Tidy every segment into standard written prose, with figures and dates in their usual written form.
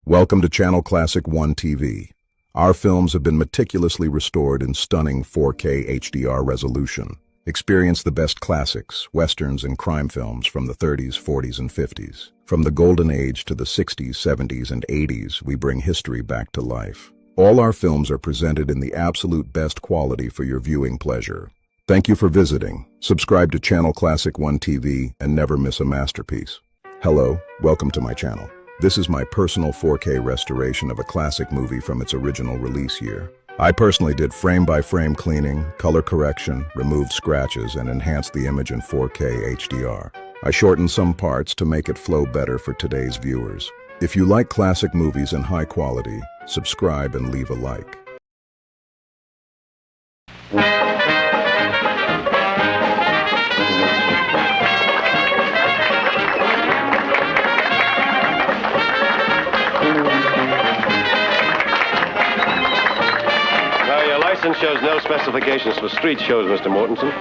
Welcome to Channel Classic 1 TV. Our films have been meticulously restored in stunning 4K HDR resolution. Experience the best classics, westerns, and crime films from the 30s, 40s, and 50s. From the golden age to the 60s, 70s, and 80s, we bring history back to life. All our films are presented in the absolute best quality for your viewing pleasure. Thank you for visiting. Subscribe to Channel Classic 1 TV and never miss a masterpiece. Hello, welcome to my channel. This is my personal 4K restoration of a classic movie from its original release year. I personally did frame-by-frame cleaning, color correction, removed scratches, and enhanced the image in 4K HDR. I shortened some parts to make it flow better for today's viewers. If you like classic movies in high quality, subscribe and leave a like. Shows no specifications for street shows, Mr. Mortensen.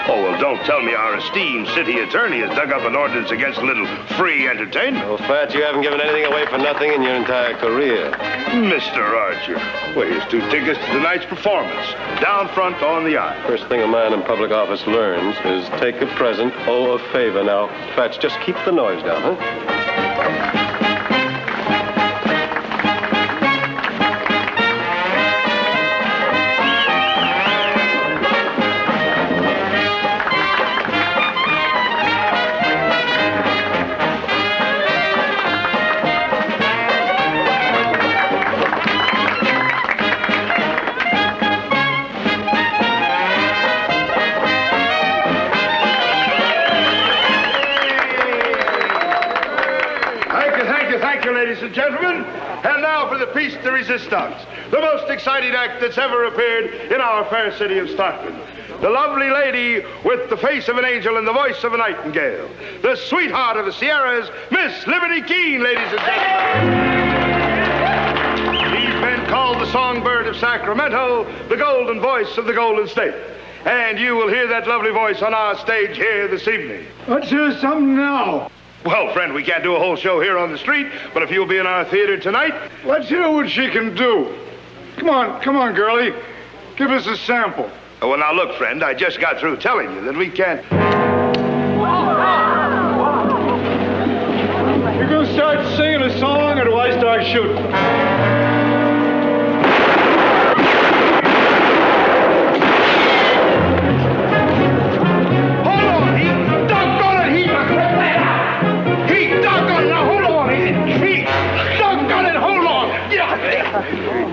Oh, well, don't tell me our esteemed city attorney has dug up an ordinance against a little free entertainment. Oh, Fat, you haven't given anything away for nothing in your entire career. Mr. Archer, well, here's 2 tickets to tonight's performance. Down front on the aisle. First thing a man in public office learns is take a present, owe a favor. Now, Fats, just keep the noise down, huh? Ladies and gentlemen, and now for the piece de resistance, the most exciting act that's ever appeared in our fair city of Stockton. The lovely lady with the face of an angel and the voice of a nightingale, the sweetheart of the Sierras, Miss Liberty Keene, ladies and gentlemen. She's been called the songbird of Sacramento, the golden voice of the Golden State. And you will hear that lovely voice on our stage here this evening. Let's hear something now. Well, friend, we can't do a whole show here on the street, but if you'll be in our theater tonight... Let's hear what she can do. Come on, girlie. Give us a sample. Oh, well, now, look, friend, I just got through telling you that we can't... You're going to start singing a song, or do I start shooting?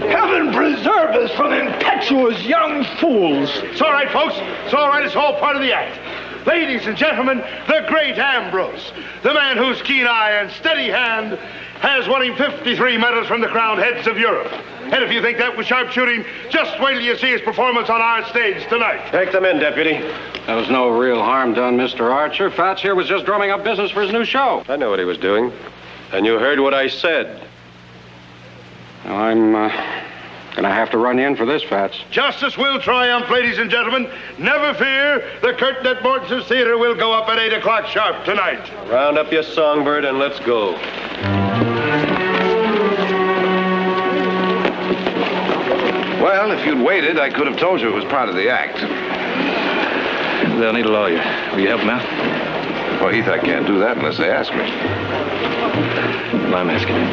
Heaven preserve us from impetuous young fools. It's all right, folks. It's all right. It's all part of the act. Ladies and gentlemen, the great Ambrose, the man whose keen eye and steady hand has won him 53 medals from the crowned heads of Europe. And if you think that was sharpshooting, just wait till you see his performance on our stage tonight. Take them in, Deputy. There was no real harm done, Mr. Archer. Fats here was just drumming up business for his new show. I know what he was doing. And you heard what I said. Now, I'm gonna have to run you in for this, Fats. Justice will triumph, ladies and gentlemen. Never fear, the curtain at Mortensen's Theater will go up at 8 o'clock sharp tonight. Round up your songbird and let's go. Well, if you'd waited, I could have told you it was part of the act. They'll need a lawyer. Will you help them out? Well, Heath, I can't do that unless they ask me. Well, I'm asking you.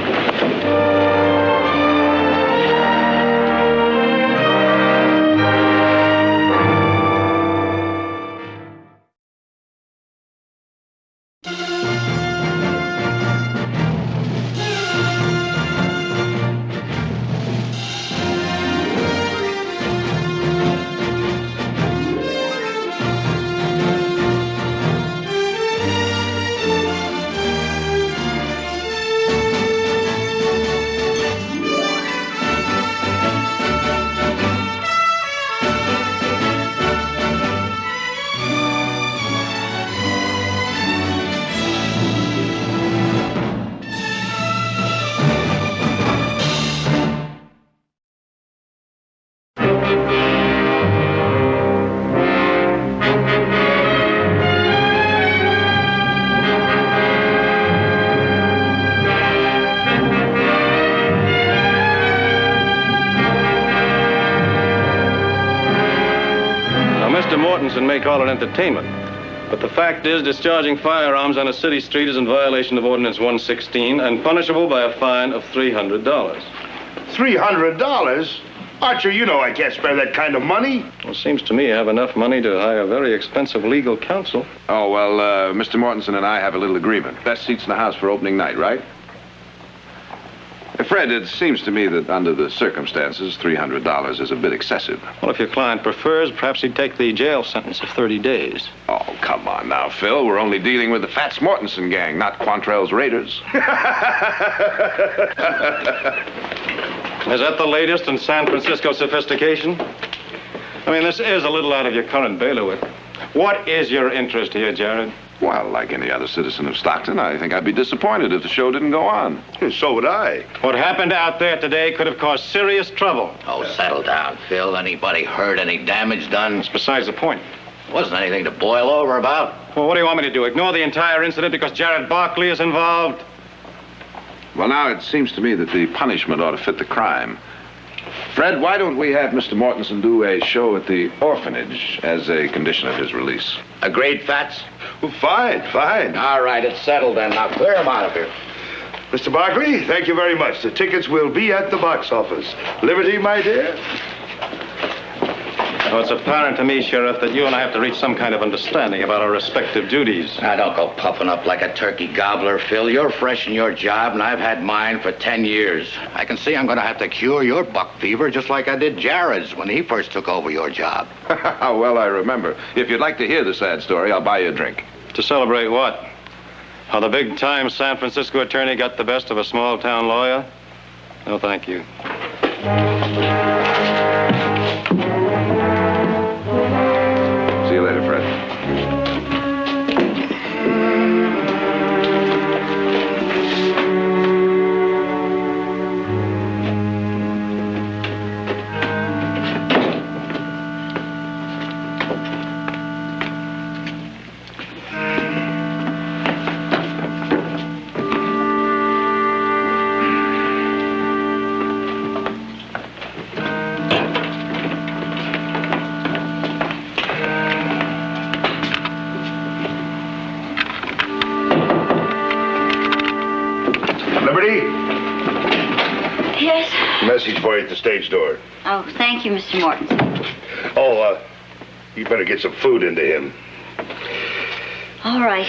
Mortensen may call it entertainment. But the fact is, discharging firearms on a city street is in violation of Ordinance 116 and punishable by a fine of $300. $300? Archer, you know I can't spare that kind of money. Well, it seems to me you have enough money to hire very expensive legal counsel. Oh, well, Mr. Mortensen and I have a little agreement. Best seats in the house for opening night, right? Fred, it seems to me that under the circumstances, $300 is a bit excessive. Well, if your client prefers, perhaps he'd take the jail sentence of 30 days. Oh, come on now, Phil. We're only dealing with the Fats Mortensen gang, not Quantrell's Raiders. Is that the latest in San Francisco sophistication? I mean, this is a little out of your current bailiwick. What is your interest here, Jared? Well, like any other citizen of Stockton, I think I'd be disappointed if the show didn't go on. So would I. What happened out there today could have caused serious trouble. Oh, settle down, Phil. Anybody hurt? Any damage done? It's besides the point. Wasn't anything to boil over about. Well, what do you want me to do? Ignore the entire incident because Jared Barkley is involved? Well, now it seems to me that the punishment ought to fit the crime. Fred, why don't we have Mr. Mortensen do a show at the orphanage as a condition of his release? Agreed, Fats? Well, fine. All right, it's settled then. Now clear him out of here. Mr. Barkley, thank you very much. The tickets will be at the box office. Liberty, my dear? Well, it's apparent to me, Sheriff, that you and I have to reach some kind of understanding about our respective duties. Now, don't go puffing up like a turkey gobbler, Phil. You're fresh in your job, and I've had mine for 10 years. I can see I'm going to have to cure your buck fever just like I did Jared's when he first took over your job. How well I remember. If you'd like to hear the sad story, I'll buy you a drink. To celebrate what? How the big-time San Francisco attorney got the best of a small-town lawyer? No, thank you. See you later, Fred. Message for you at the stage door. Oh, thank you, Mr. Mortensen. Oh, you better get some food into him. All right.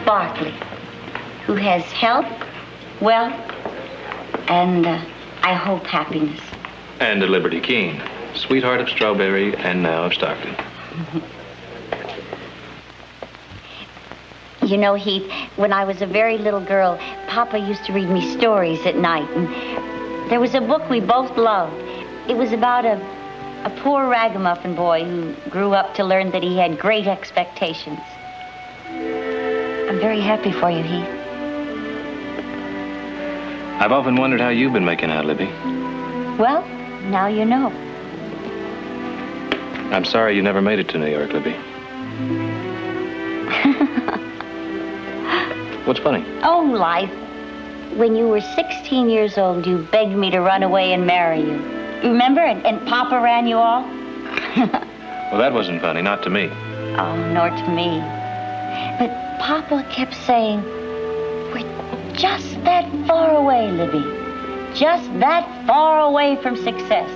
Barkley, who has health, wealth, and I hope happiness. And a Liberty Keene, sweetheart of Strawberry and now of Stockton. You know, Heath, when I was a very little girl, Papa used to read me stories at night, and there was a book we both loved. It was about a poor ragamuffin boy who grew up to learn that he had great expectations. I'm very happy for you, Heath. I've often wondered how you've been making out, Libby. Well, now you know. I'm sorry you never made it to New York, Libby. What's funny? Oh, life. When you were 16 years old, you begged me to run away and marry you. Remember? And Papa ran you off? Well, that wasn't funny, not to me. Oh, nor to me. But Papa kept saying, we're just that far away, Libby. Just that far away from success.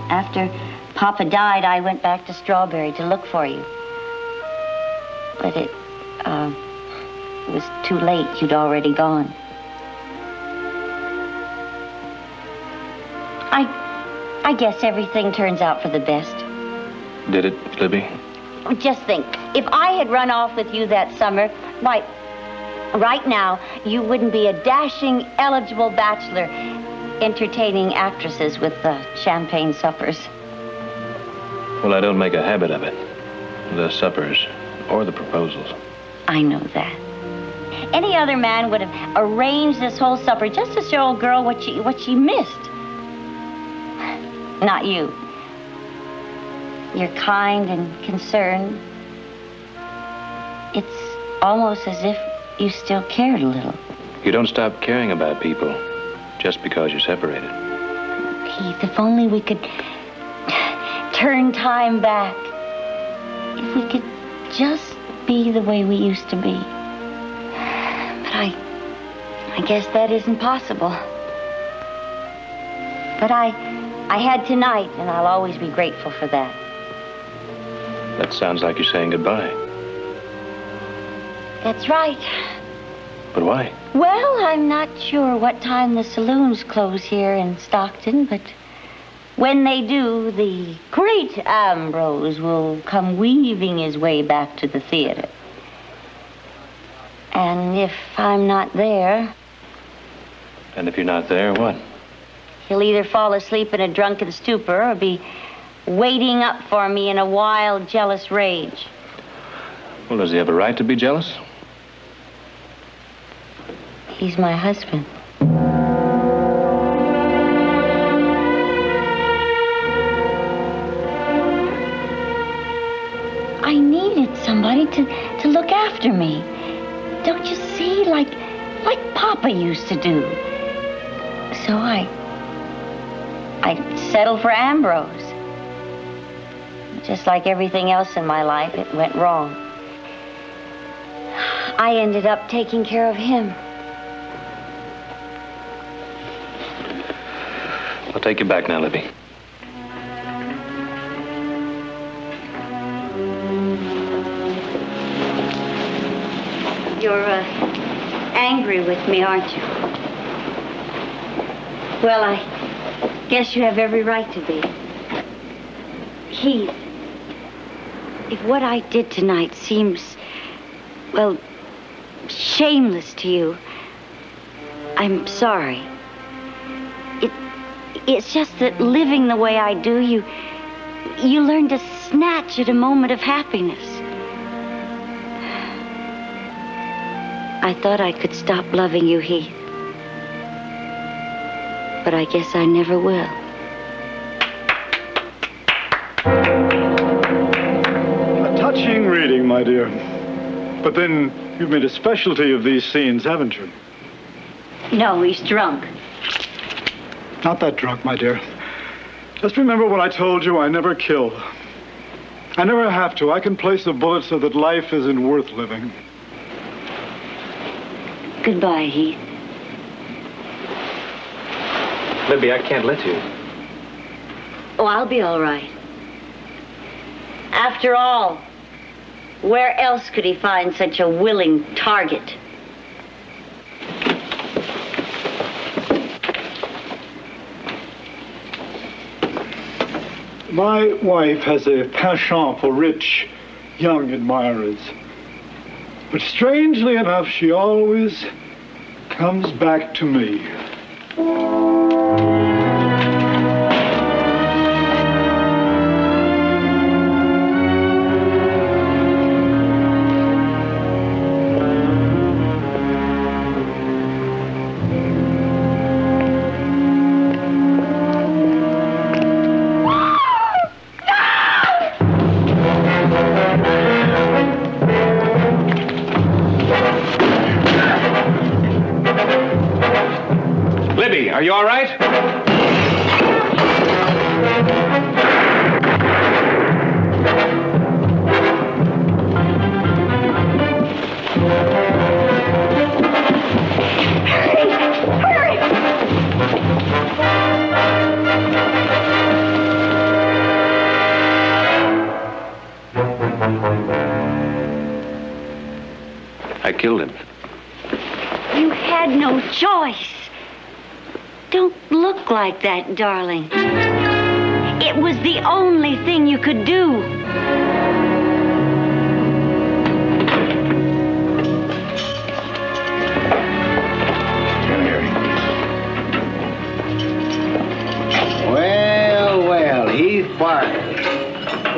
After Papa died, I went back to Strawberry to look for you. But it was too late. You'd already gone. I guess everything turns out for the best. Did it, Libby? Just think, if I had run off with you that summer, why, right now, you wouldn't be a dashing, eligible bachelor entertaining actresses with champagne suppers. Well, I don't make a habit of it. The suppers or the proposals. I know that. Any other man would have arranged this whole supper just to show old girl what she missed. Not you. You're kind and concerned. It's almost as if you still cared a little. You don't stop caring about people just because you're separated. Keith, if only we could turn time back. If we could just be the way we used to be. But I guess that isn't possible. But I had tonight, and I'll always be grateful for that. That sounds like you're saying goodbye. That's right. But why? Well, I'm not sure what time the saloons close here in Stockton, but when they do, the great Ambrose will come weaving his way back to the theater. And if I'm not there... And if you're not there, what? He'll either fall asleep in a drunken stupor or be waiting up for me in a wild, jealous rage. Well, does he have a right to be jealous? He's my husband. I needed somebody to look after me. Don't you see? Like Papa used to do. So I settled for Ambrose. Just like everything else in my life, it went wrong. I ended up taking care of him. I'll take you back now, Libby. You're angry with me, aren't you? Well, I guess you have every right to be. Keith, if what I did tonight seems, well, shameless to you, I'm sorry. It's just that living the way I do, you learn to snatch at a moment of happiness. I thought I could stop loving you, Heath. But I guess I never will. A touching reading, my dear. But then you've made a specialty of these scenes, haven't you? No, he's drunk. Not that drunk, my dear. Just remember what I told you, I never kill. I never have to. I can place a bullet so that life isn't worth living. Goodbye, Heath. Libby, I can't let you. Oh, I'll be all right. After all, where else could he find such a willing target? My wife has a penchant for rich, young admirers. But strangely enough, she always comes back to me. Are you all right? Hurry! I killed him. You had no choice. Don't look like that, darling. It was the only thing you could do. Well, Heath Barkley.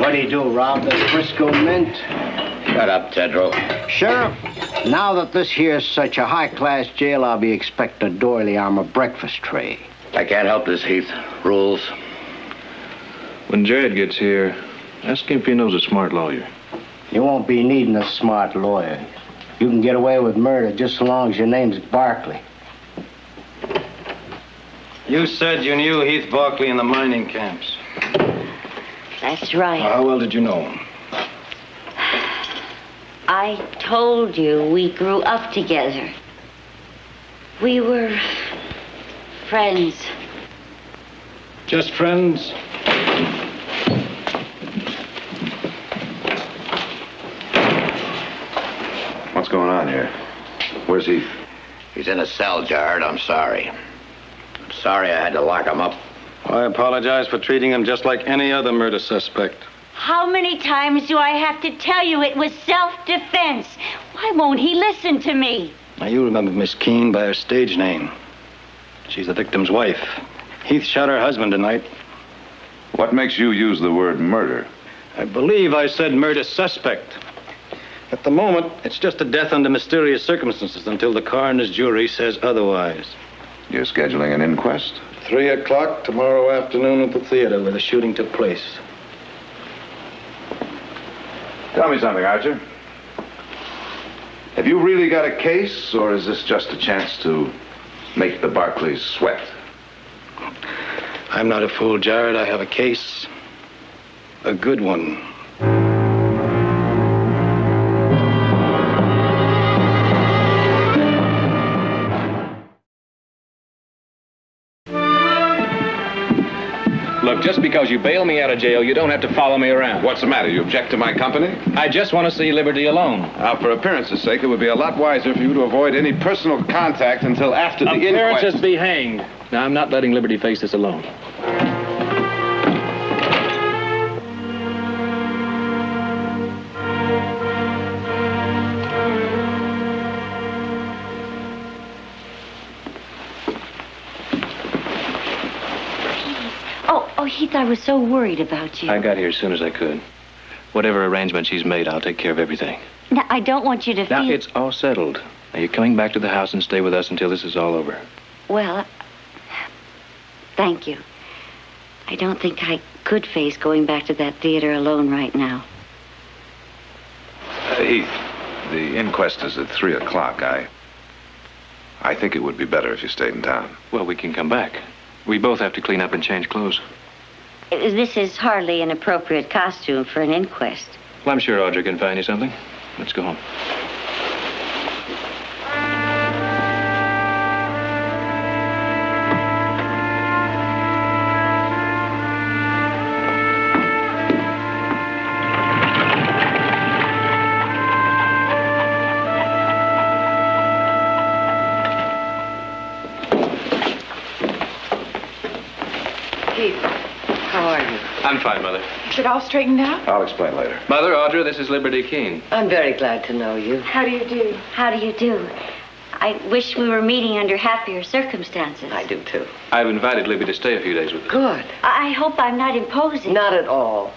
What do you do, rob the Frisco Mint? Shut up, Tedro. Sheriff, now that this here's such a high-class jail, I'll be expecting a doily armor breakfast tray. I can't help this, Heath. Rules. When Jared gets here, ask him if he knows a smart lawyer. You won't be needing a smart lawyer. You can get away with murder just so long as your name's Barkley. You said you knew Heath Barkley in the mining camps. That's right. How well did you know him? I told you we grew up together. We were friends. Just friends? What's going on here? Where's Heath? He's in a cell, Jared. I'm sorry. I'm sorry I had to lock him up. I apologize for treating him just like any other murder suspect. How many times do I have to tell you it was self-defense? Why won't he listen to me? Now, you remember Miss Keene by her stage name. She's the victim's wife. Heath shot her husband tonight. What makes you use the word murder? I believe I said murder suspect. At the moment, it's just a death under mysterious circumstances until the coroner's jury says otherwise. You're scheduling an inquest? 3 o'clock tomorrow afternoon at the theater where the shooting took place. Tell me something, Archer. Have you really got a case, or is this just a chance to make the Barkleys sweat? I'm not a fool, Jared. I have a case. A good one. Look, just because you bail me out of jail, you don't have to follow me around. What's the matter? You object to my company? I just want to see Liberty alone. Now, for appearance's sake, it would be a lot wiser for you to avoid any personal contact until after the inquest. Appearances be hanged. Now, I'm not letting Liberty face this alone. Oh, Heath, I was so worried about you. I got here as soon as I could. Whatever arrangements she's made, I'll take care of everything. Now, I don't want you to feel... Now, it's all settled. Now, you're coming back to the house and stay with us until this is all over. Well, thank you. I don't think I could face going back to that theater alone right now. Heath, the inquest is at 3 o'clock. I think it would be better if you stayed in town. Well, we can come back. We both have to clean up and change clothes. This is hardly an appropriate costume for an inquest. Well, I'm sure Audrey can find you something. Let's go home. I'm fine, Mother. Is it all straightened out? I'll explain later. Mother, Audrey, this is Liberty Keene. I'm very glad to know you. How do you do? How do you do? I wish we were meeting under happier circumstances. I do, too. I've invited Libby to stay a few days with us. Good. I hope I'm not imposing. Not at all.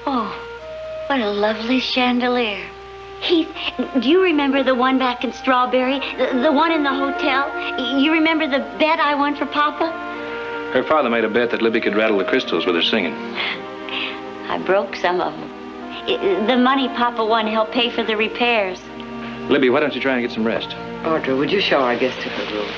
Oh, what a lovely chandelier. Heath, do you remember the one back in Strawberry? The one in the hotel? You remember the bet I won for Papa? Her father made a bet that Libby could rattle the crystals with her singing. I broke some of them. The money Papa won helped pay for the repairs. Libby, why don't you try and get some rest? Audrey, would you show our guest to her room?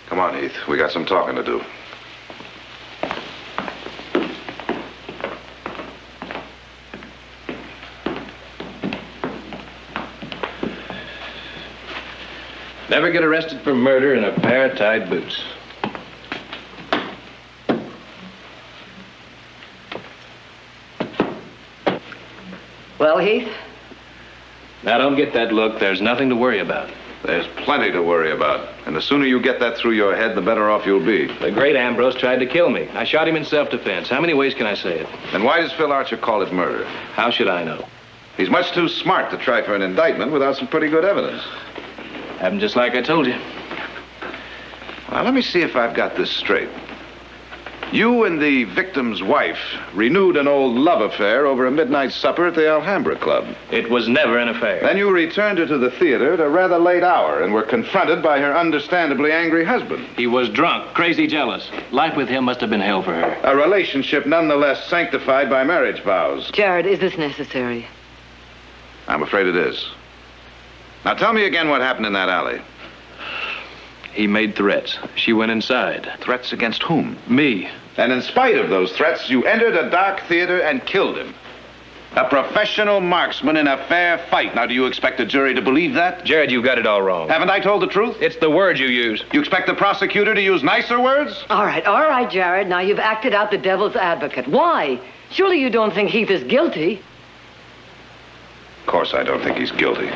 Come on, Heath. We got some talking to do. Never get arrested for murder in a pair of tied boots. Well, Heath? Now, don't get that look. There's nothing to worry about. There's plenty to worry about. And the sooner you get that through your head, the better off you'll be. The great Ambrose tried to kill me. I shot him in self-defense. How many ways can I say it? And why does Phil Archer call it murder? How should I know? He's much too smart to try for an indictment without some pretty good evidence. Happened just like I told you. Well, let me see if I've got this straight. You and the victim's wife renewed an old love affair over a midnight supper at the Alhambra Club. It was never an affair. Then you returned her to the theater at a rather late hour and were confronted by her understandably angry husband. He was drunk, crazy jealous. Life with him must have been hell for her. A relationship nonetheless sanctified by marriage vows. Jared, is this necessary? I'm afraid it is. Now tell me again what happened in that alley. He made threats. She went inside. Threats against whom? Me. And in spite of those threats, you entered a dark theater and killed him. A professional marksman in a fair fight. Now, do you expect the jury to believe that? Jared, you got it all wrong. Haven't I told the truth? It's the words you use. You expect the prosecutor to use nicer words? All right, Jared. Now you've acted out the devil's advocate. Why? Surely you don't think Heath is guilty. Of course I don't think he's guilty.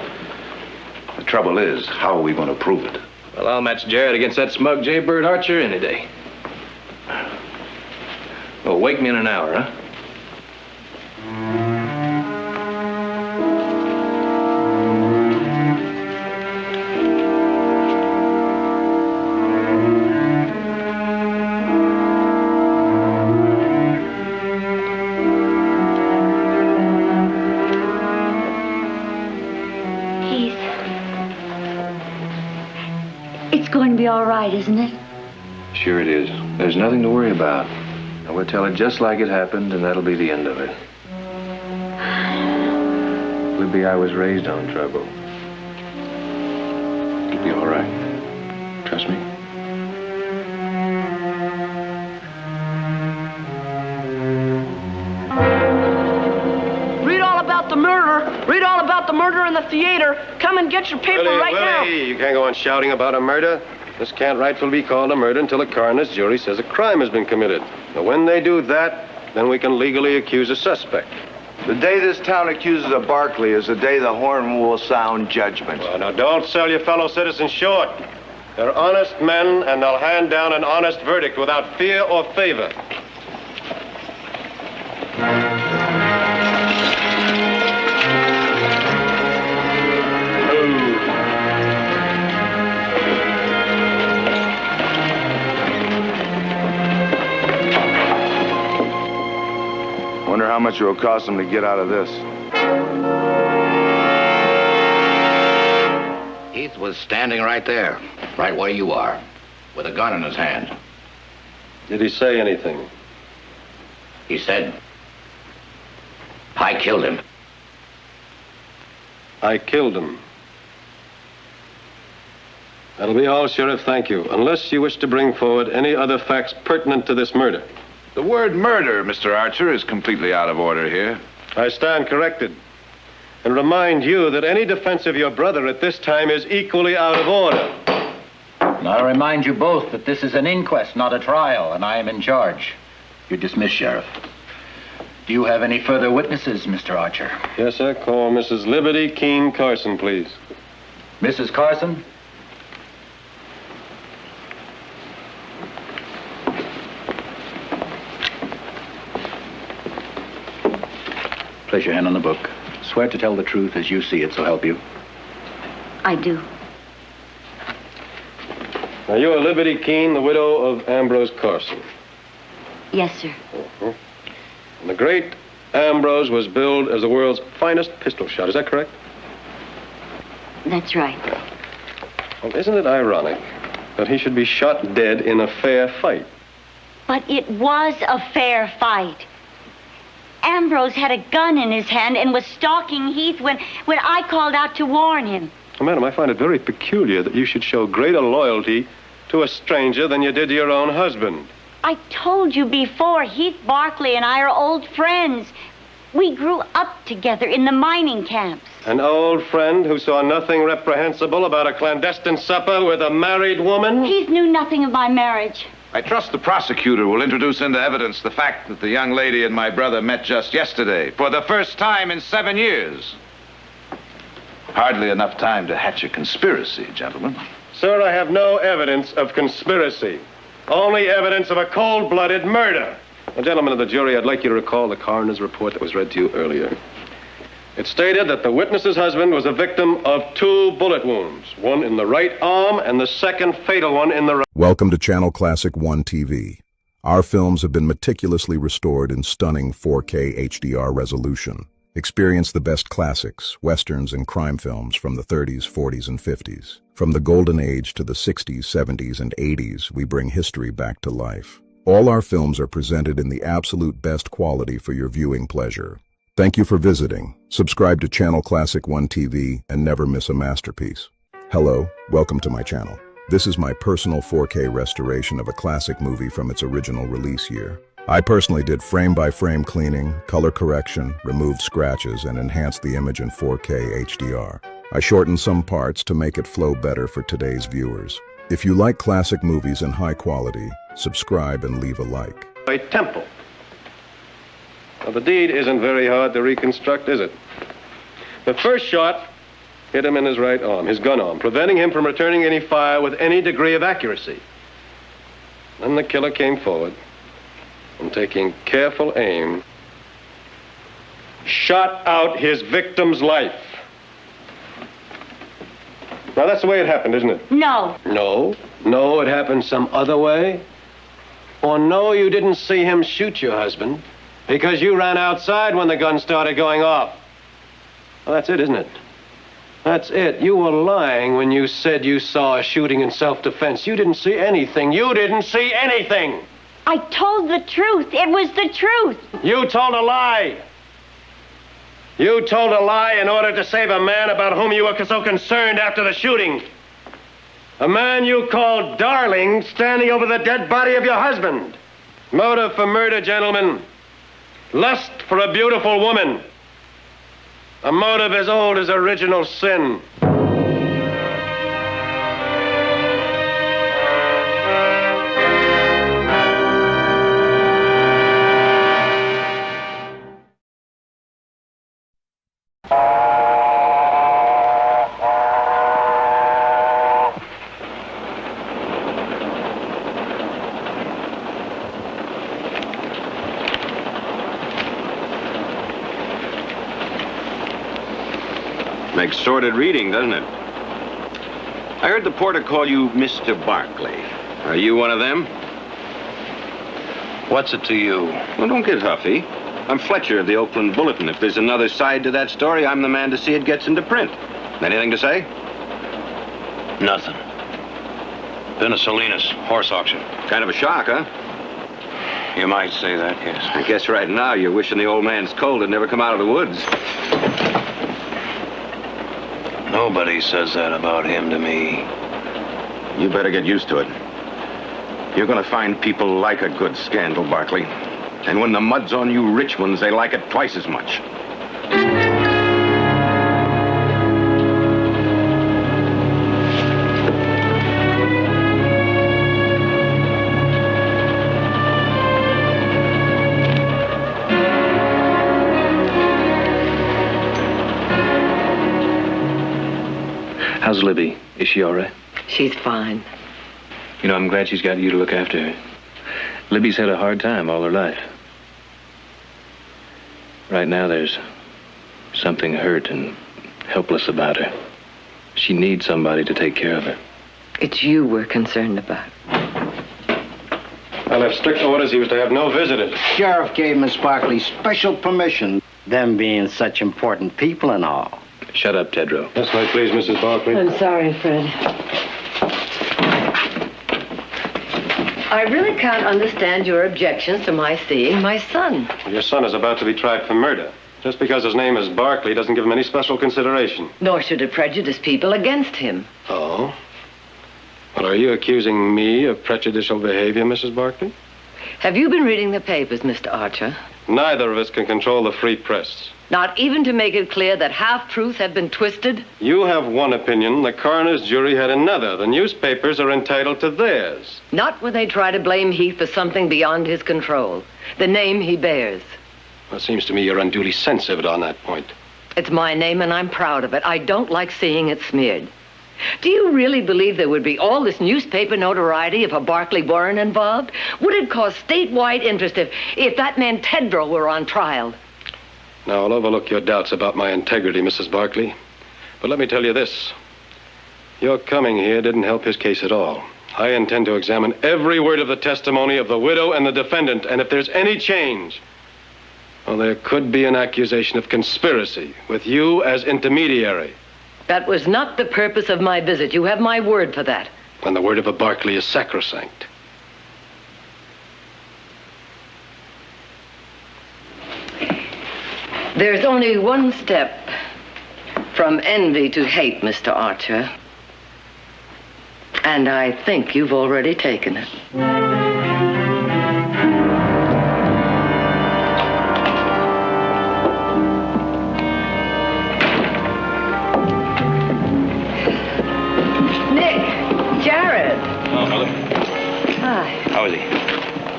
The trouble is, how are we going to prove it? Well, I'll match Jared against that smug Jaybird Archer any day. Well, wake me in an hour, huh? Going to be all right, isn't it? Sure it is. There's nothing to worry about. And we'll tell it just like it happened, and that'll be the end of it. Libby, I was raised on trouble. It'll be all right. Trust me. Read all about the murder. Read all about the murder in the theater. Come and get your paper right now. You can't go on shouting about a murder. This can't rightfully be called a murder until a coroner's jury says a crime has been committed. Now, when they do that, then we can legally accuse a suspect. The day this town accuses a Barkley is the day the horn will sound judgment. Well, now, don't sell your fellow citizens short. They're honest men, and they'll hand down an honest verdict without fear or favor. Wonder how much it will cost him to get out of this. Heath was standing right there, right where you are, with a gun in his hand. Did he say anything? He said, I killed him. I killed him. That'll be all, Sheriff. Thank you. Unless you wish to bring forward any other facts pertinent to this murder. The word murder, Mr. Archer, is completely out of order here. I stand corrected. And remind you that any defense of your brother at this time is equally out of order. And I remind you both that this is an inquest, not a trial, and I am in charge. You're dismissed, Sheriff. Do you have any further witnesses, Mr. Archer? Yes, sir. Call Mrs. Liberty Keene Carson, please. Mrs. Carson? Place your hand on the book. Swear to tell the truth as you see it, so help you. I do. Now, you are Liberty Keene, the widow of Ambrose Carson. Yes, sir. And the great Ambrose was billed as the world's finest pistol shot. Is that correct? That's right. Well, isn't it ironic that he should be shot dead in a fair fight? But it was a fair fight. Ambrose had a gun in his hand and was stalking Heath when I called out to warn him. Well, madam, I find it very peculiar that you should show greater loyalty to a stranger than you did to your own husband. I told you before, Heath Barkley and I are old friends. We grew up together in the mining camps. An old friend who saw nothing reprehensible about a clandestine supper with a married woman? Heath knew nothing of my marriage. I trust the prosecutor will introduce into evidence the fact that the young lady and my brother met just yesterday, for the first time in 7 years. Hardly enough time to hatch a conspiracy, gentlemen. Sir, I have no evidence of conspiracy. Only evidence of a cold-blooded murder. Well, gentlemen of the jury, I'd like you to recall the coroner's report that was read to you earlier. It stated that the witness's husband was a victim of 2 bullet wounds, one in the right arm and the second fatal one in the right. Welcome to Channel Classic 1 TV. Our films have been meticulously restored in stunning 4K HDR resolution. Experience the best classics, westerns, and crime films from the 30s, 40s, and 50s. From the golden age to the 60s, 70s, and 80s, we bring history back to life. All our films are presented in the absolute best quality for your viewing pleasure. Thank you for visiting. Subscribe to Channel Classic 1 TV and never miss a masterpiece. Hello, welcome to my channel. This is my personal 4K restoration of a classic movie from its original release year. I personally did frame-by-frame cleaning, color correction, removed scratches, and enhanced the image in 4K HDR. I shortened some parts to make it flow better for today's viewers. If you like classic movies in high quality, subscribe and leave a like. A temple. Now, the deed isn't very hard to reconstruct, is it? The first shot hit him in his right arm, his gun arm, preventing him from returning any fire with any degree of accuracy. Then the killer came forward and, taking careful aim, shot out his victim's life. Now, that's the way it happened, isn't it? No. No, it happened some other way? Or no, you didn't see him shoot your husband because you ran outside when the gun started going off. Well, that's it, isn't it? That's it. You were lying when you said you saw a shooting in self-defense. You didn't see anything. You didn't see anything. I told the truth. It was the truth. You told a lie. You told a lie in order to save a man about whom you were so concerned after the shooting. A man you called darling standing over the dead body of your husband. Motive for murder, gentlemen. Lust for a beautiful woman. A motive as old as original sin. Makes sordid reading, doesn't it? I heard the porter call you Mr. Barkley. Are you one of them? What's it to you? Well, don't get huffy. I'm Fletcher of the Oakland Bulletin. If there's another side to that story, I'm the man to see it gets into print. Anything to say? Nothing. Been a Salinas horse auction. Kind of a shock, huh? You might say that, yes. I guess right now you're wishing the old man's cold had never come out of the woods. Nobody says that about him to me. You better get used to it. You're gonna find people like a good scandal, Barkley. And when the mud's on you rich ones, they like it twice as much. How's Libby? Is she all right? She's fine. You know, I'm glad she's got you to look after her. Libby's had a hard time all her life. Right now, there's something hurt and helpless about her. She needs somebody to take care of her. It's you we're concerned about. I left strict orders he was to have no visitors. Sheriff gave Miss Barkley special permission, them being such important people and all. Shut up, Tedrow. Yes, may it please, Mrs. Barkley. I'm sorry, Fred. I really can't understand your objections to my seeing my son. Your son is about to be tried for murder. Just because his name is Barkley doesn't give him any special consideration. Nor should it prejudice people against him. Oh? Well, are you accusing me of prejudicial behavior, Mrs. Barkley? Have you been reading the papers, Mr. Archer? Neither of us can control the free press. Not even to make it clear that half-truths have been twisted? You have one opinion, the coroner's jury had another. The newspapers are entitled to theirs. Not when they try to blame Heath for something beyond his control. The name he bears. Well, it seems to me you're unduly sensitive on that point. It's my name and I'm proud of it. I don't like seeing it smeared. Do you really believe there would be all this newspaper notoriety if a Barkley weren't involved? Would it cause statewide interest if that man Tedrow were on trial? Now, I'll overlook your doubts about my integrity, Mrs. Barkley. But let me tell you this. Your coming here didn't help his case at all. I intend to examine every word of the testimony of the widow and the defendant, and if there's any change, well, there could be an accusation of conspiracy with you as intermediary. That was not the purpose of my visit. You have my word for that. And the word of a Barkley is sacrosanct. There's only one step from envy to hate, Mr. Archer. And I think you've already taken it. Nick, Jared. Oh, Mother. Hi. How is he?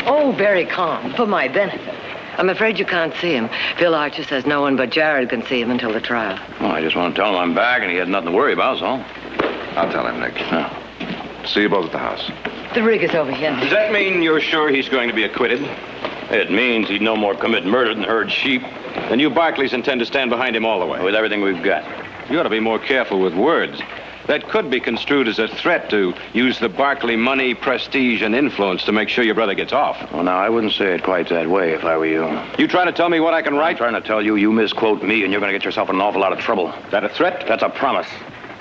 Oh, very calm, for my benefit. I'm afraid you can't see him. Phil Archer says no one but Jared can see him until the trial. Well, I just want to tell him I'm back and he had nothing to worry about, so. I'll tell him, Nick. See you both at the house. The rig is over here. Does that mean you're sure he's going to be acquitted? It means he'd no more commit murder than herd sheep. Then you Barkleys intend to stand behind him all the way. With everything we've got. You ought to be more careful with words. That could be construed as a threat to use the Barkley money, prestige, and influence to make sure your brother gets off. Well, now, I wouldn't say it quite that way if I were you. You trying to tell me what I can write? I'm trying to tell you, you misquote me, and you're going to get yourself in an awful lot of trouble. That a threat? That's a promise.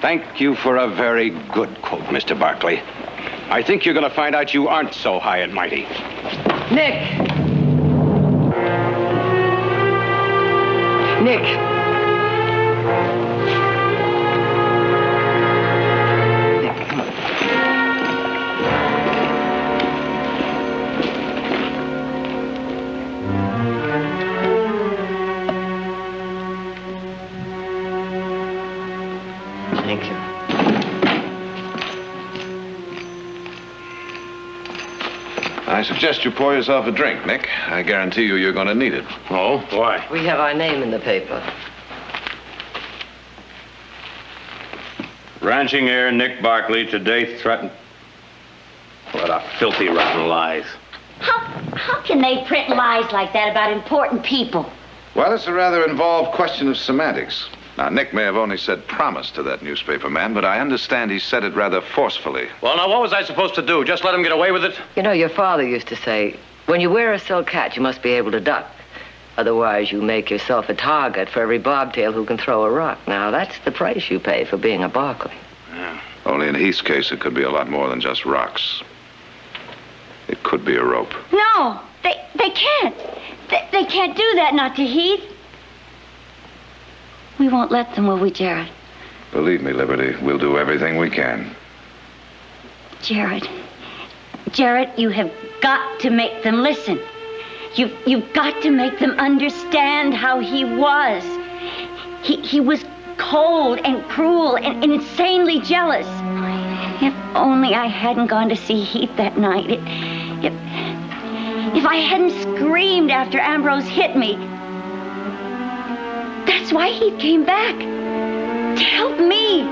Thank you for a very good quote, Mr. Barkley. I think you're going to find out you aren't so high and mighty. Nick! Nick! Thank you. I suggest you pour yourself a drink, Nick. I guarantee you you're going to need it. Oh? Why? We have our name in the paper. Ranching heir Nick Barkley today threatened. What a filthy, rotten lies. How can they print lies like that about important people? Well, it's a rather involved question of semantics. Now, Nick may have only said promise to that newspaper man, but I understand he said it rather forcefully. Well, now, what was I supposed to do? Just let him get away with it? You know, your father used to say, when you wear a silk hat, you must be able to duck. Otherwise, you make yourself a target for every bobtail who can throw a rock. Now, that's the price you pay for being a Barkley. Yeah. Only in Heath's case, it could be a lot more than just rocks. It could be a rope. No, they can't. They can't do that, not to Heath. We won't let them, will we, Jared? Believe me, Liberty, we'll do everything we can. Jared, you have got to make them listen. You've got to make them understand how he was. He was cold and cruel and insanely jealous. If only I hadn't gone to see Heath that night. If I hadn't screamed after Ambrose hit me. That's why Heath came back. To help me.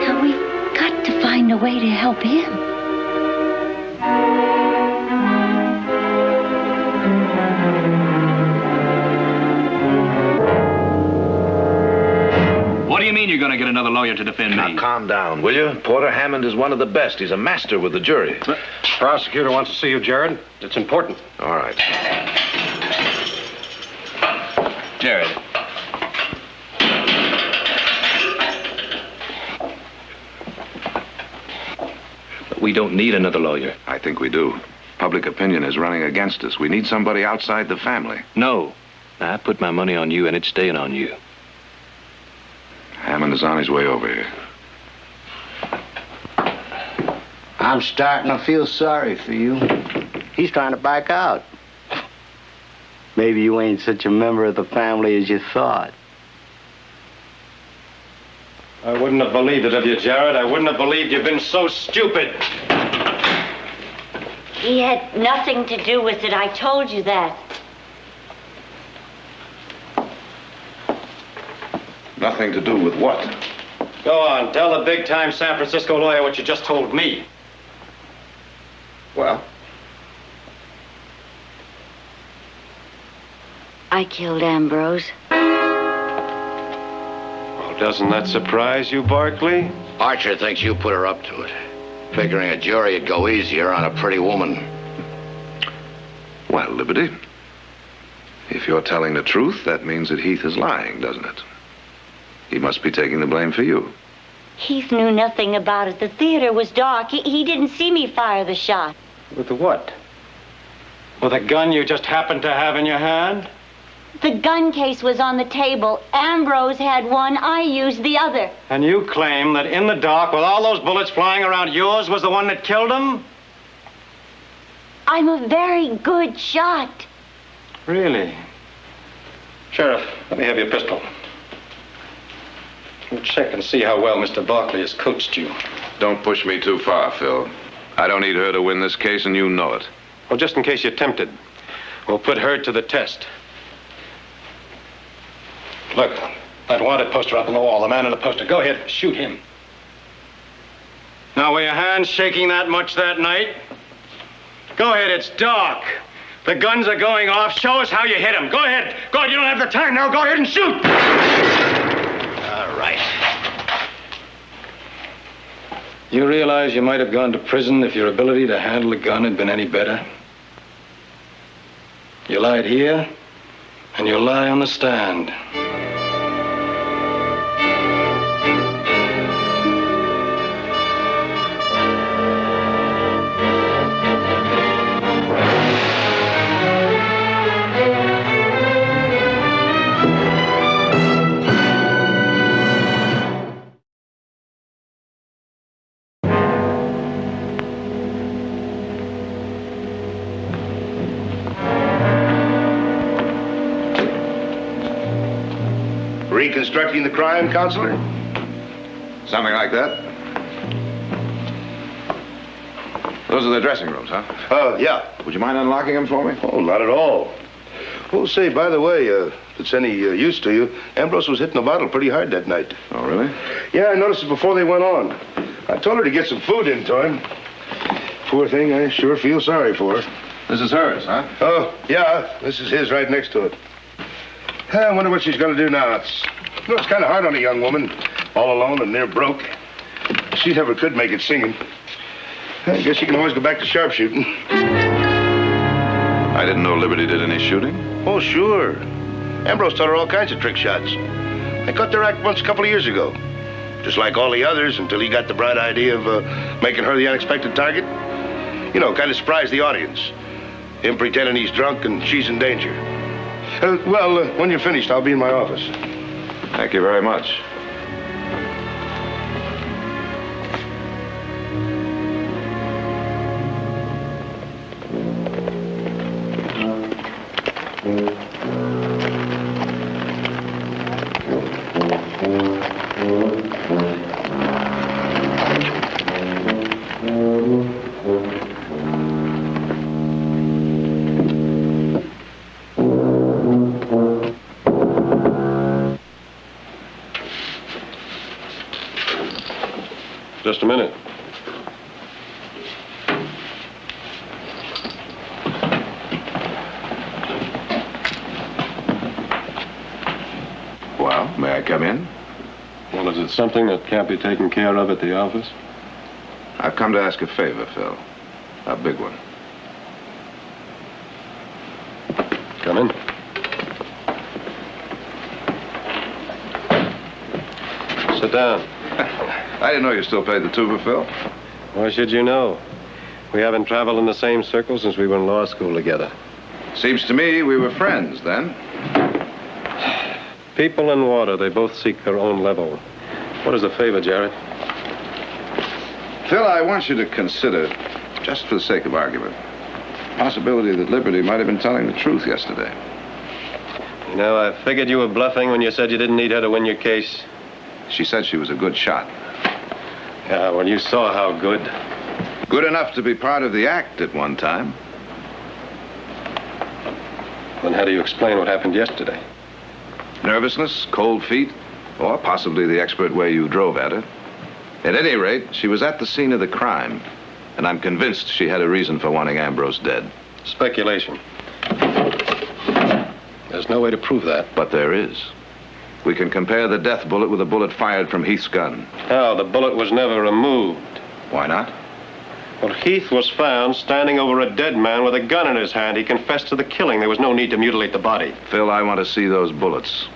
Now we've got to find a way to help him. What do you mean you're going to get another lawyer to defend me? Now, calm down, will you? Porter Hammond is one of the best. He's a master with the jury. The prosecutor wants to see you, Jared. It's important. All right. Jared. We don't need another lawyer. I think we do. Public opinion is running against us. We need somebody outside the family. No. I put my money on you, and it's staying on you. Hammond is on his way over here. I'm starting to feel sorry for you. He's trying to back out. Maybe you ain't such a member of the family as you thought. I wouldn't have believed it of you, Jared. I wouldn't have believed you've been so stupid. He had nothing to do with it. I told you that. Nothing to do with what? Go on, tell the big-time San Francisco lawyer what you just told me. Well? I killed Ambrose. Well, doesn't that surprise you, Barkley? Archer thinks you put her up to it, figuring a jury would go easier on a pretty woman. Well, Liberty, if you're telling the truth, that means that Heath is lying, doesn't it? He must be taking the blame for you. Heath knew nothing about it. The theater was dark. He didn't see me fire the shot. With the what? With a gun you just happened to have in your hand? The gun case was on the table. Ambrose had one. I used the other. And you claim that in the dark, with all those bullets flying around, yours was the one that killed him? I'm a very good shot. Really? Sheriff, let me have your pistol. We'll check and see how well Mr. Barkley has coached you. Don't push me too far, Phil. I don't need her to win this case, and you know it. Well, just in case you're tempted, we'll put her to the test. Look, that wanted poster up on the wall, the man in the poster. Go ahead, shoot him. Now, were your hands shaking that much that night? Go ahead, it's dark. The guns are going off. Show us how you hit him. Go ahead. Go ahead, you don't have the time now. Go ahead and shoot. All right. You realize you might have gone to prison if your ability to handle a gun had been any better? You lied here, and you'll lie on the stand. Reconstructing the crime, Counselor? Something like that. Those are the dressing rooms, huh? Yeah. Would you mind unlocking them for me? Oh, not at all. Oh, say, by the way, if it's any use to you, Ambrose was hitting the bottle pretty hard that night. Oh, really? Yeah, I noticed it before they went on. I told her to get some food into him. Poor thing, I sure feel sorry for her. This is hers, huh? Oh, yeah, this is his right next to it. I wonder what she's going to do now. It's kind of hard on a young woman, all alone and near broke. If she ever could make it singing. I guess she can always go back to sharpshooting. I didn't know Liberty did any shooting. Oh, sure. Ambrose taught her all kinds of trick shots. I caught their act once a couple of years ago. Just like all the others, until he got the bright idea of making her the unexpected target. You know, kind of surprise the audience. Him pretending he's drunk and she's in danger. When you're finished, I'll be in my office. Thank you very much. Just a minute. Well, may I come in? Well, is it something that can't be taken care of at the office? I've come to ask a favor, Phil. A big one. Come in. Sit down. I didn't know you still played the tuba, Phil. Why should you know? We haven't traveled in the same circle since we were in law school together. Seems to me we were friends then. People and water, they both seek their own level. What is the favor, Jared? Phil, I want you to consider, just for the sake of argument, the possibility that Liberty might have been telling the truth yesterday. You know, I figured you were bluffing when you said you didn't need her to win your case. She said she was a good shot. Yeah, well, you saw how good. Good enough to be part of the act at one time. Then how do you explain what happened yesterday? Nervousness, cold feet, or possibly the expert way you drove at her. At any rate, she was at the scene of the crime, and I'm convinced she had a reason for wanting Ambrose dead. Speculation. There's no way to prove that. But there is. We can compare the death bullet with a bullet fired from Heath's gun. Hell, the bullet was never removed. Why not? Well, Heath was found standing over a dead man with a gun in his hand. He confessed to the killing. There was no need to mutilate the body. Phil, I want to see those bullets.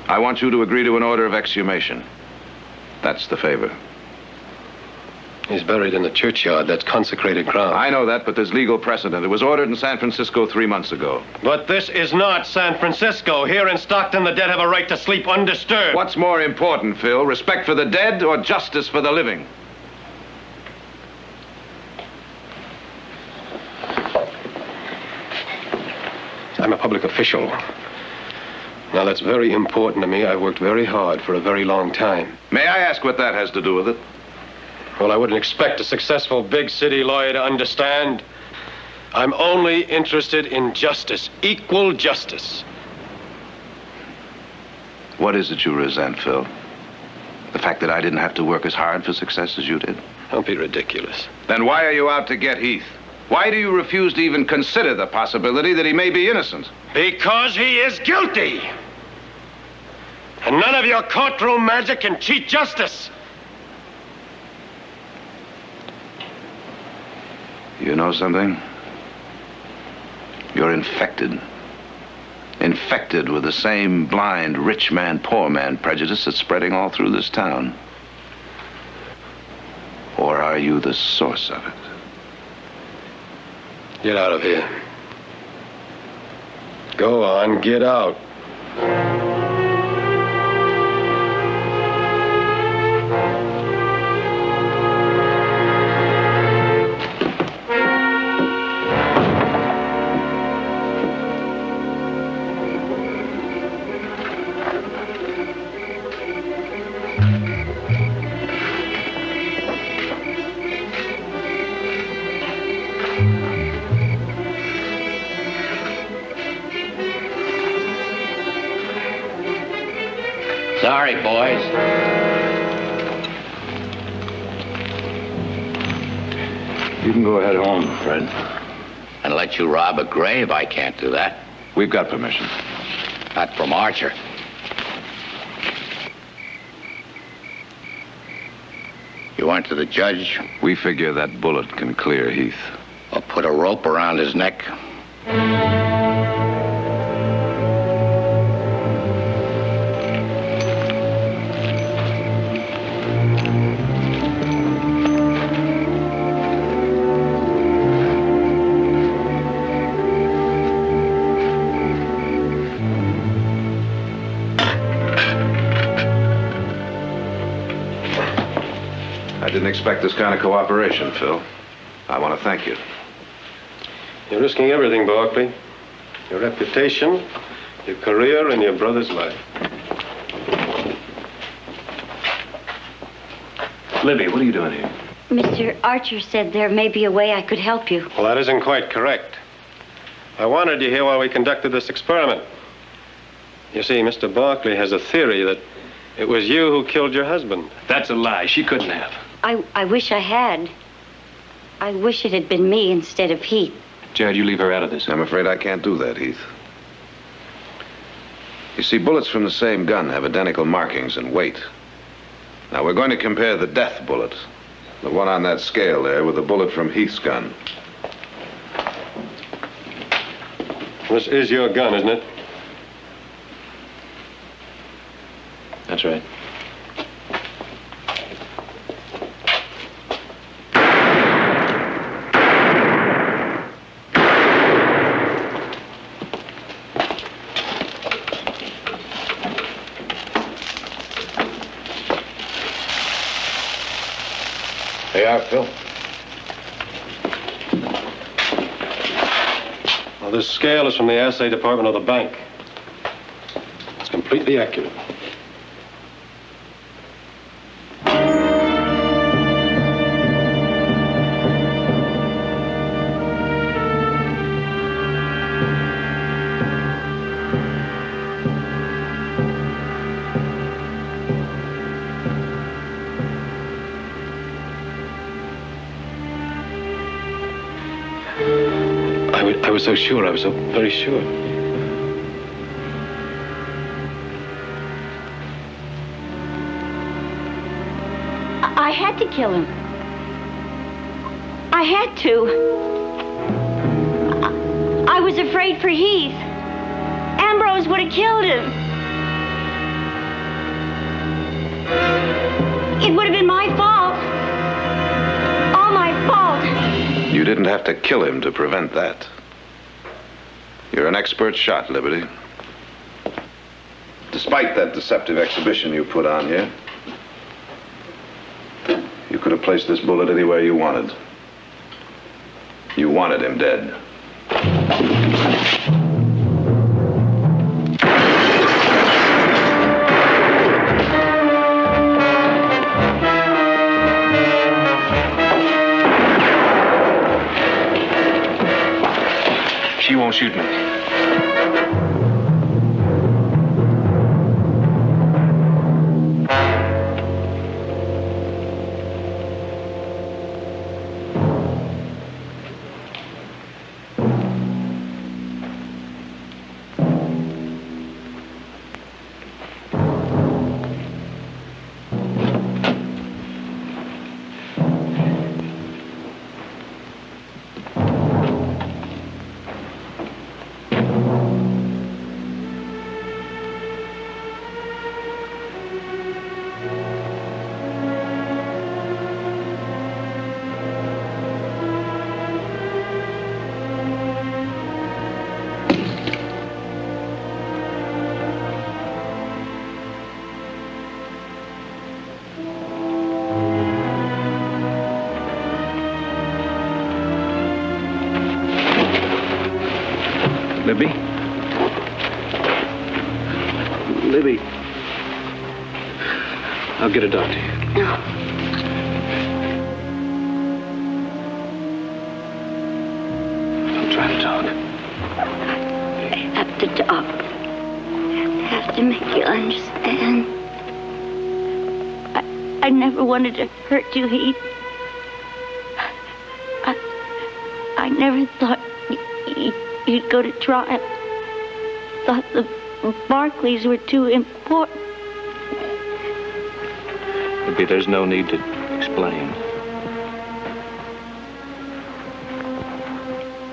I want you to agree to an order of exhumation. That's the favor. He's buried in the churchyard. That's consecrated ground. I know that, but there's legal precedent. It was ordered in San Francisco 3 months ago. But this is not San Francisco. Here in Stockton, the dead have a right to sleep undisturbed. What's more important, Phil? Respect for the dead or justice for the living? I'm a public official. Now, that's very important to me. I've worked very hard for a very long time. May I ask what that has to do with it? Well, I wouldn't expect a successful big city lawyer to understand. I'm only interested in justice, equal justice. What is it you resent, Phil? The fact that I didn't have to work as hard for success as you did? Don't be ridiculous. Then why are you out to get Heath? Why do you refuse to even consider the possibility that he may be innocent? Because he is guilty. And none of your courtroom magic can cheat justice. You know something? You're infected. Infected with the same blind rich man, poor man prejudice that's spreading all through this town. Or are you the source of it? Get out of here. Go on, get out. Sorry, boys. You can go ahead home, Fred. And let you rob a grave? I can't do that. We've got permission. Not from Archer. You went to the judge? We figure that bullet can clear Heath. Or put a rope around his neck? I didn't expect this kind of cooperation, Phil. I want to thank you. You're risking everything, Barkley. Your reputation, your career, and your brother's life. Libby, what are you doing here? Mr. Archer said there may be a way I could help you. Well, that isn't quite correct. I wanted you here while we conducted this experiment. You see, Mr. Barkley has a theory that it was you who killed your husband. That's a lie. She couldn't have. I wish I had. I wish it had been me instead of Heath. Jared, you leave her out of this. I'm afraid I can't do that, Heath. You see, bullets from the same gun have identical markings and weight. Now, we're going to compare the death bullet, the one on that scale there, with the bullet from Heath's gun. This is your gun, isn't it? That's right. They are, Phil. Well, this scale is from the assay department of the bank. It's completely accurate. I was so sure. I was so very sure. to kill him. I had to. I was afraid for Heath. Ambrose would have killed him. It would have been my fault. All my fault. You didn't have to kill him to prevent that. You're an expert shot, Liberty. Despite that deceptive exhibition you put on here, you could have placed this bullet anywhere you wanted. You wanted him dead. She won't shoot me. Libby? Libby. I'll get a doctor. No. I'm trying to talk. I have to talk. I have to make you understand. I never wanted to hurt you, Heath. I never thought you'd go to trial. Thought the Barkleys were too important. Maybe there's no need to explain.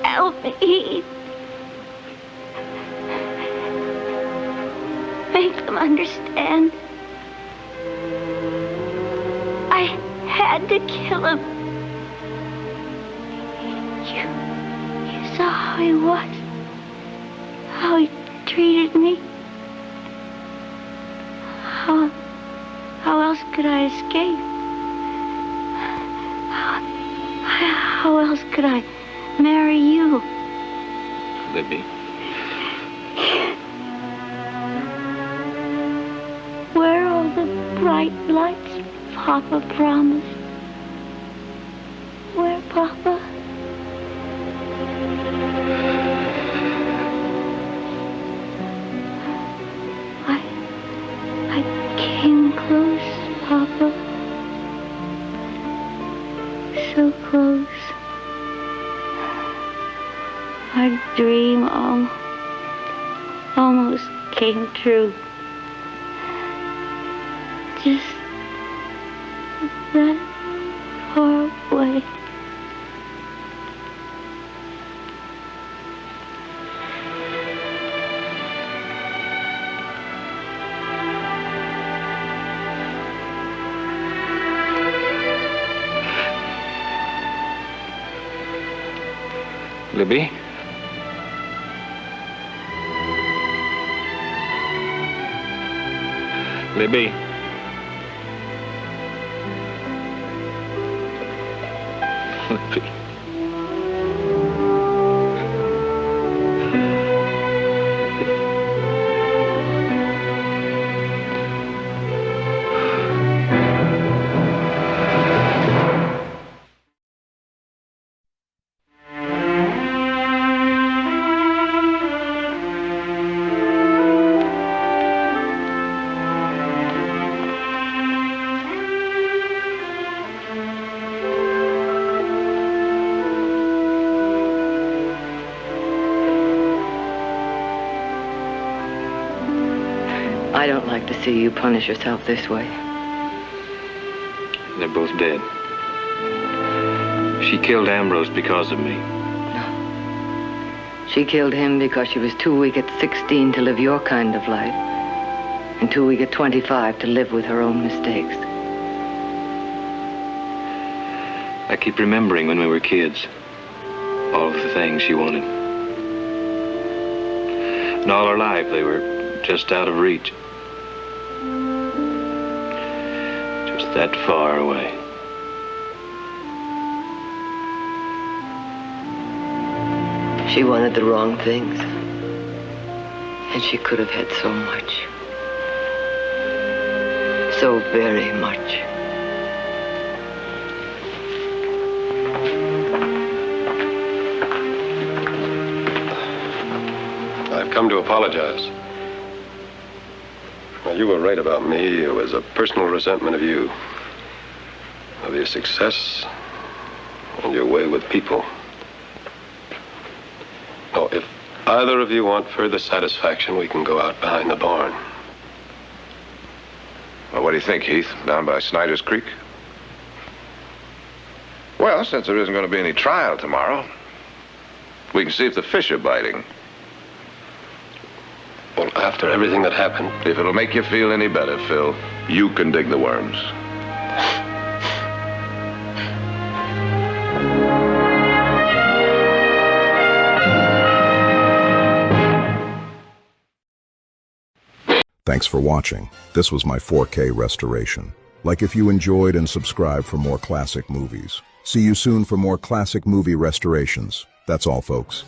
Help me, Heath. Make them understand. I had to kill him. You saw how he was. How he treated me. How else could I escape? How else could I marry you? Libby. Where are all the bright lights Papa promised? Where, Papa? I came close, Papa. So close. Our dream almost came true. Just that far away. Libby? Libby? Libby. I don't like to see you punish yourself this way. They're both dead. She killed Ambrose because of me. She killed him because she was too weak at 16 to live your kind of life, and too weak at 25 to live with her own mistakes. I keep remembering when we were kids, all of the things she wanted. And all her life, they were just out of reach. Just that far away. She wanted the wrong things, and she could have had so much. So very much. I've come to apologize. Well, you were right about me. It was a personal resentment of you, of your success and your way with people. Oh, if either of you want further satisfaction, we can go out behind the barn. Well, what do you think, Heath? Down by Snyder's Creek? Well, since there isn't going to be any trial tomorrow, we can see if the fish are biting. Well, after everything that happened... If it'll make you feel any better, Phil, you can dig the worms. Thanks for watching. This was my 4K restoration. Like if you enjoyed, and subscribe for more classic movies. See you soon for more classic movie restorations. That's all, folks.